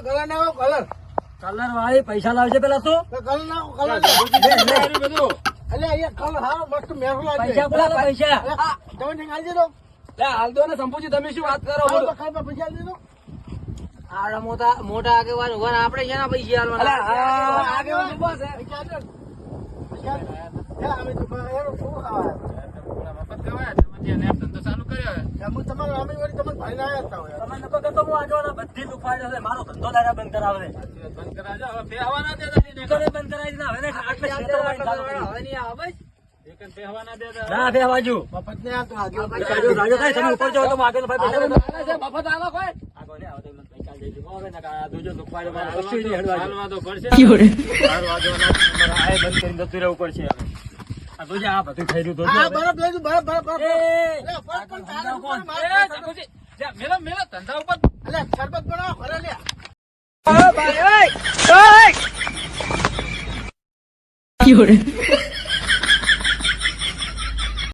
Colour નાખો colour. Colour વાળી પૈસા લાવશે પેલા તું કલર નાખો કલર. બધું અલે અહીંયા કલર હારો મસ્ત મેરો લાગે. પૈસા બોલા પૈસા તમે ને હાલ દેજો. હાલ દો ને સંપુજી તમે શું વાત કરો હાલ તો ખાવા પૈસા હાલ દેજો. આવડા મોટા આગેવાન ઉભા ને આપણે શેના પૈસા હાલવાના? આગેવાન ઉભા છે. પૈસા હાલ દે. પૈસા હાલ દે. અમે તો એનો શું ખાવા? મફત કહેવાય તમે ધંધો ચાલુ કર્યો હું તમારા અમે વળી તમને ભાઈ લાયા હતા હોય. તમે નકો કે તો હું આગળ બધી લુફાડે છે મારો ધંધો તારા બંધ કરાવે બંધ કરાવજો હવે બેહવાના દેતા બંધ કરાવી દે હવે ને આટલે ક્ષેત્રમાં ચાલુ કર્યું. હવે નહીં આવે બસ. એક બેહવાના દેતા ના બે બાજુ મફત ને આ તો આગળ. રાજો થાય તમે ઉપર જાઓ તો હું આગળ ભાઈ પૈસા મફત આવો કોઈ આગળ ને આવો તો મને પૈસા દેજો હવે ને આ દોજો લુફાડે મારે કશું નહીં હેડવા હાલવા તો પડશે હાલવા દો ના તમારે આ બંધ કરીને જતું રહેવું પડશે હવે આ દોજો આ બધું થઈ રહ્યું દોજો હા બરફ લેજો બરફ બરફ બરફ. એ અલે ફરક પણ તારા ઉપર એ માર. સંપુજી મેલો ધંધા ઉપર અલે શરબત બનાવો ઘરે લે. ભાઈ